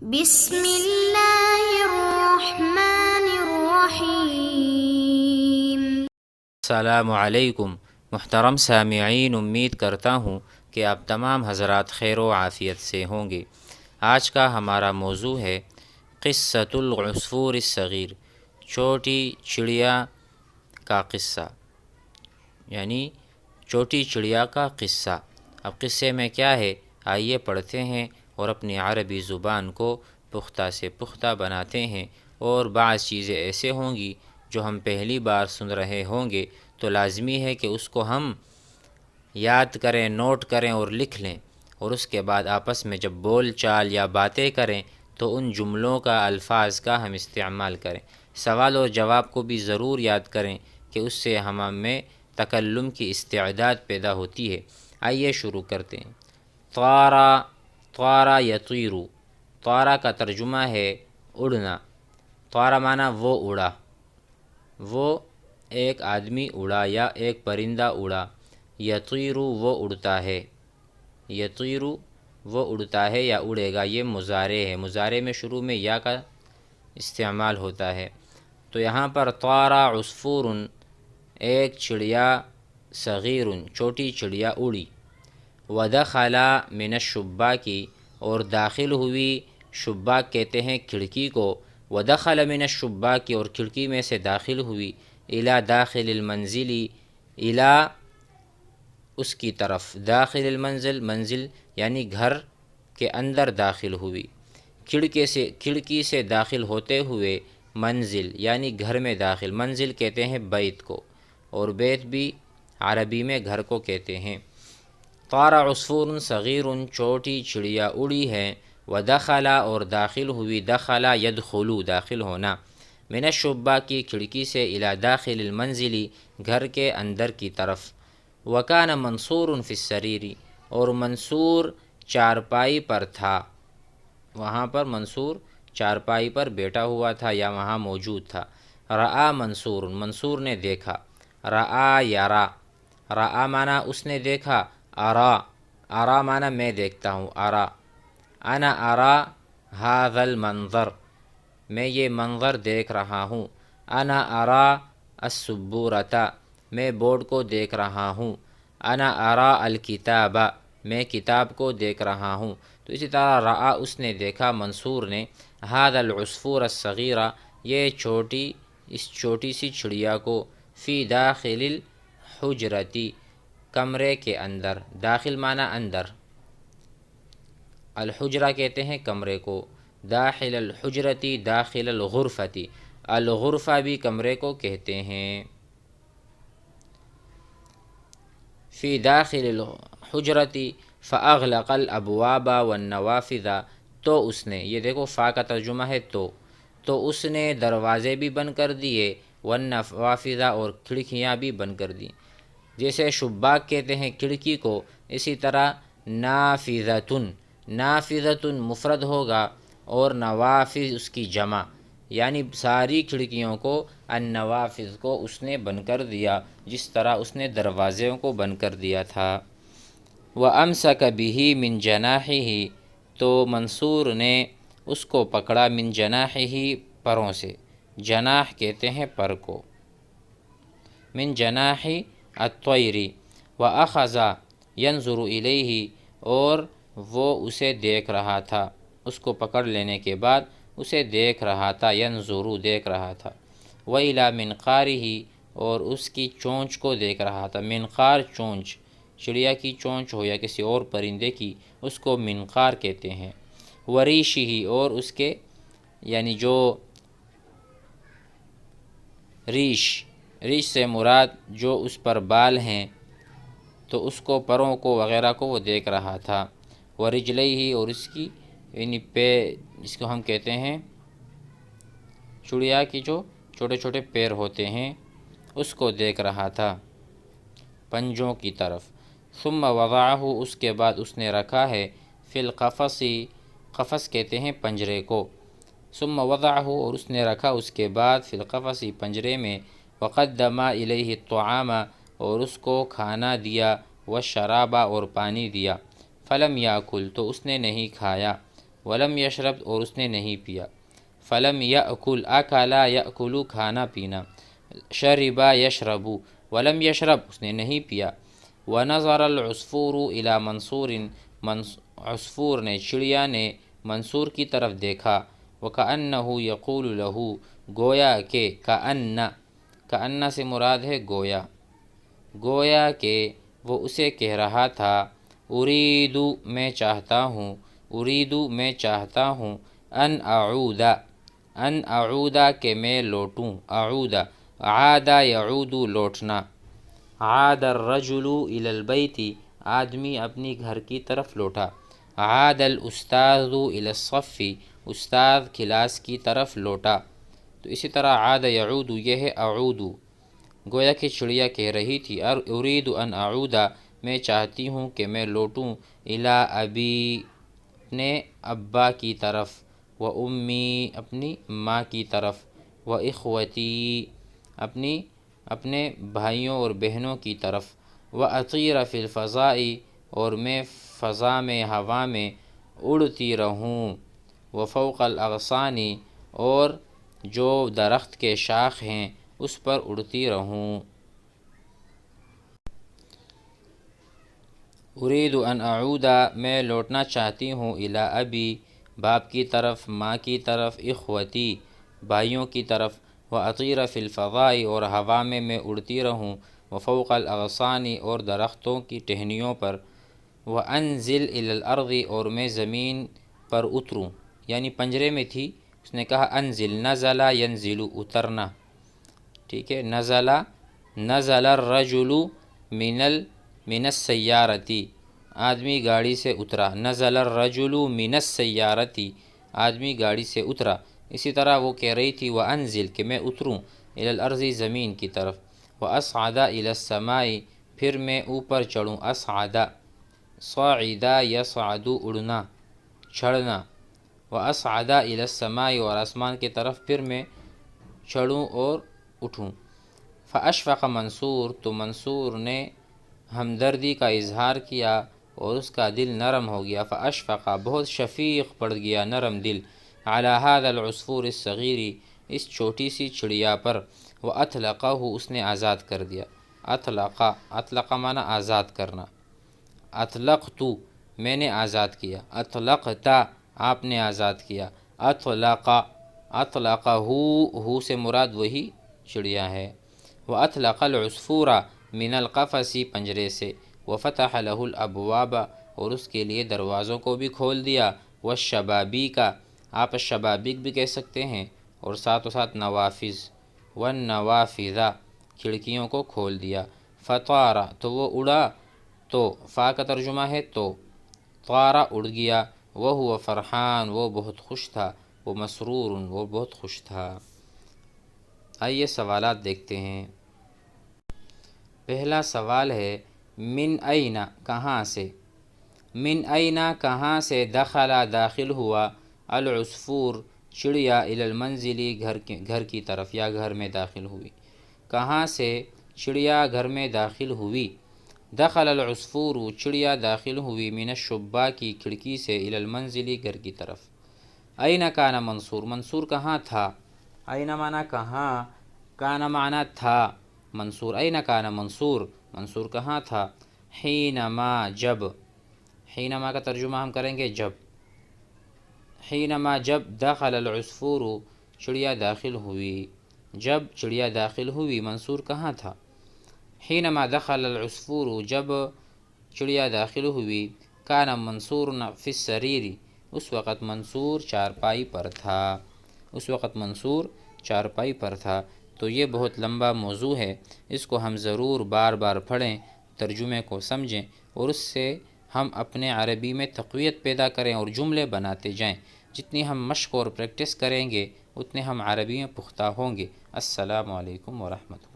بسم اللہ الرحمن الرحیم۔ السلام علیکم محترم سامعین، امید کرتا ہوں کہ آپ تمام حضرات خیر و عافیت سے ہوں گے۔ آج کا ہمارا موضوع ہے قصۃ العصفور الصغیر، چھوٹی چڑیا کا قصہ، یعنی چھوٹی چڑیا کا قصہ۔ اب قصے میں کیا ہے، آئیے پڑھتے ہیں اور اپنی عربی زبان کو پختہ سے پختہ بناتے ہیں۔ اور بعض چیزیں ایسے ہوں گی جو ہم پہلی بار سن رہے ہوں گے تو لازمی ہے کہ اس کو ہم یاد کریں، نوٹ کریں اور لکھ لیں، اور اس کے بعد آپس میں جب بول چال یا باتیں کریں تو ان جملوں کا، الفاظ کا ہم استعمال کریں۔ سوال اور جواب کو بھی ضرور یاد کریں کہ اس سے ہم میں تکلم کی استعداد پیدا ہوتی ہے۔ آئیے شروع کرتے ہیں۔ طارا، طارا یطیرو، طارا کا ترجمہ ہے اڑنا۔ طارا معنی وہ اڑا، وہ ایک آدمی اڑا یا ایک پرندہ اڑا۔ یطیرو وہ اڑتا ہے، یطیرو وہ اڑتا ہے یا اڑے گا، یہ مضارع ہے۔ مضارع میں شروع میں یا کا استعمال ہوتا ہے۔ تو یہاں پر طارا عصفور، ایک چڑیا، صغیر چھوٹی چڑیا اڑی۔ ودخل من الشباک، اور داخل ہوئی، شباک کہتے ہیں کھڑکی کو۔ ودخل من الشباک، اور کھڑکی میں سے داخل ہوئی۔ الی داخل المنزل، الی اس کی طرف، داخل المنزل منزل یعنی گھر کے اندر داخل ہوئی۔ کھڑکی سے داخل ہوتے ہوئے منزل یعنی گھر میں داخل، منزل کہتے ہیں بیت کو، اور بیت بھی عربی میں گھر کو کہتے ہیں۔ طار عصفور صغیر، چھوٹی چڑیا اڑی ہے۔ ودخل، اور داخل ہوئی، دخل یدخل داخل ہونا، من الشباک کی کھڑکی سے، الی داخل المنزل گھر کے اندر کی طرف۔ وکان منصور فی السریر، اور منصور چارپائی پر تھا، وہاں پر منصور چارپائی پر بیٹھا ہوا تھا یا وہاں موجود تھا۔ رآ منصور، منصور نے دیکھا۔ رآ یرا، رآ معنی اس نے دیکھا۔ ارا، ارا معنی میں دیکھتا ہوں، ارا۔ انا ارا ھذا المنظر، میں یہ منظر دیکھ رہا ہوں۔ انا ارا السبورۃ، میں بورڈ کو دیکھ رہا ہوں۔ انا ارا الکتاب، میں کتاب کو دیکھ رہا ہوں۔ تو اسی طرح رآ اس نے دیکھا، منصور نے، ھذا العصفور الصغیر، یہ اس چھوٹی سی چڑیا کو، فی داخل الحجرۃ، کمرے کے اندر۔ داخل معنی اندر، الحجرہ کہتے ہیں کمرے کو۔ داخل الحجرۃ، داخل الغرفۃ، الغرفہ بھی کمرے کو کہتے ہیں۔ فی داخل الحجرۃ فاغلق الابواب والنوافذ، تو اس نے، یہ دیکھو فا کا ترجمہ ہے تو اس نے دروازے بھی بند کر دیے، والنوافذ اور کھڑکیاں بھی بند کر دیں۔ جیسے شباک کہتے ہیں کھڑکی کو، اسی طرح نافذۃ، نافذۃ مفرد ہوگا اور نوافذ اس کی جمع، یعنی ساری کھڑکیوں کو، النوافذ کو اس نے بند کر دیا، جس طرح اس نے دروازوں کو بند کر دیا تھا۔ وَأَمْسَكَ بِهِ مِنْ جَنَاحِهِ، تو منصور نے اس کو پکڑا، من جناحہ پروں سے، جناح کہتے ہیں پر کو، من جناح الطیر۔ وَأَخَذَ يَنْظُرُ إِلَيْهِ، اور وہ اسے دیکھ رہا تھا، اس کو پکڑ لینے کے بعد اسے دیکھ رہا تھا، ينظر دیکھ رہا تھا۔ وَإِلَى مِنْقَارِهِ، اور اس کی چونچ کو دیکھ رہا تھا۔ منقار چونچ، چڑیا کی چونچ ہو یا کسی اور پرندے کی، اس کو منقار کہتے ہیں۔ وَرِيشِهِ، اور اس کے، یعنی جو ریش سے مراد جو اس پر بال ہیں، تو اس کو، پروں کو وغیرہ کو وہ دیکھ رہا تھا۔ وَرِجْلَيْهِ، اور اس کی، یعنی جس کو ہم کہتے ہیں چڑیا کی جو چھوٹے چھوٹے پیر ہوتے ہیں، اس کو دیکھ رہا تھا، پنجوں کی طرف۔ ثم وضعہ، اس کے بعد اس نے رکھا ہے، فی القفص، قفص کہتے ہیں پنجرے کو۔ ثم وضعہ، اور اس نے رکھا اس کے بعد، فی القفص پنجرے میں، وقدم الیہ الطعام، اور اس کو کھانا دیا، والشراب اور پانی دیا۔ فلم یاکل، تو اس نے نہیں کھایا۔ ولم یشرب اور اس نے نہیں پیا، فلم یأکل اکلا یأکلو کھانا پینا، شربا یشربو ولم یشرب اس نے نہیں پیا، ونظر العصفور الی منصور عصفور نے چڑیا نے منصور کی طرف دیکھا، وکأنہ یقول لہ گویا کہ کأن سے مراد ہے گویا، گویا کہ وہ اسے کہہ رہا تھا اریدو میں چاہتا ہوں، اریدو میں چاہتا ہوں، ان اعودا کہ میں لوٹوں، اعودا عادا یعود لوٹنا، عاد الرجل الی البیت آدمی اپنی گھر کی طرف لوٹا، عاد الاستاذ الی الصف استاد کلاس کی طرف لوٹا۔ تو اسی طرح عاد یعود یہ ہے اعود، گویا کہ چڑیا کہہ رہی تھی ارید ان اعودا میں چاہتی ہوں کہ میں لوٹوں، الی ابی اپنے ابا کی طرف، و امی اپنی ماں کی طرف، و اخوتی اپنے بھائیوں اور بہنوں کی طرف، و اطیر فی الفضاء اور میں فضا میں ہوا میں اڑتی رہوں، و فوق الاغصان اور جو درخت کے شاخ ہیں اس پر اڑتی رہوں۔ ارید ان اعودا میں لوٹنا چاہتی ہوں، الی ابی باپ کی طرف، ماں کی طرف، اخوتی بھائیوں کی طرف، و اطیر فی الفضاء اور ہوا میں اڑتی رہوں، و فوق الاغصان اور درختوں کی ٹہنیوں پر، و انزل الی الارض اور میں زمین پر اتروں، یعنی پنجرے میں تھی، اس نے کہا انزل، نزل ینزل اترنا، ٹھیک ہے، نزل الرجل من السیارۃ آدمی گاڑی سے اترا، نزل الرجل من السیارۃ آدمی گاڑی سے اترا۔ اسی طرح وہ کہہ رہی تھی وانزل کہ میں اتروں، الی الارض زمین کی طرف، واصعد الی السماء پھر میں اوپر چڑھوں، اصعد صعد یصعد اڑنا چڑھنا، واصعد الی السماء اور آسمان کی طرف پھر میں چڑھوں اور اٹھوں۔ فاشفق منصور تو منصور نے ہمدردی کا اظہار کیا اور اس کا دل نرم ہو گیا، فاشفق بہت شفیق پڑ گیا، نرم دل، علی ھذا العصفور الصغیر اس چھوٹی سی چڑیا پر، واطلقہ اس نے آزاد کر دیا، اطلق معنی آزاد کرنا، اطلقت میں نے آزاد کیا، اطلقت آپ نے آزاد کیا، اطلقہ ہو سے مراد وہی چڑیا ہے، واطلق العصفور من القفص پنجرے سے، وفتح له الابواب اور اس کے لیے دروازوں کو بھی کھول دیا، والشبابیک آپ الشبابیک بھی کہہ سکتے ہیں، اور ساتھ و ساتھ نوافذ، والنوافذ کھڑکیوں کو کھول دیا، فطار تو وہ اڑا، تو فا کا ترجمہ ہے تو، طارا اڑ گیا، وہو فرحان وہ بہت خوش تھا، وہ مسرور وہ بہت خوش تھا۔ آئیے سوالات دیکھتے ہیں۔ پہلا سوال ہے من این کہاں سے، من این کہاں سے، دخل داخل ہوا، العصفور چڑیا، الی المنزل گھر کی طرف یا گھر میں داخل ہوئی، کہاں سے چڑیا گھر میں داخل ہوئی، دخل العصفور چڑیا داخل ہوئی، من الشباک کھڑکی سے، الی المنزل گھر کی طرف۔ این کان منصور منصور کہاں تھا، این معنی کہاں، کان معنی تھا، منصور این کان منصور منصور کہاں تھا، حینما جب، حینما کا ترجمہ ہم کریں گے جب، حینما جب، دخل العصفور چڑیا داخل ہوئی، جب چڑیا داخل ہوئی منصور کہاں تھا، حینما دخل العصفور جب چڑیا داخل ہوئی، کان منصور فی السریر اس وقت منصور چارپائی پر تھا، اس وقت منصور چارپائی پر تھا۔ تو یہ بہت لمبا موضوع ہے، اس کو ہم ضرور بار بار پڑھیں، ترجمے کو سمجھیں، اور اس سے ہم اپنے عربی میں تقویت پیدا کریں اور جملے بناتے جائیں۔ جتنی ہم مشق اور پریکٹس کریں گے اتنے ہم عربی میں پختہ ہوں گے۔ السلام علیکم ورحمۃ اللہ۔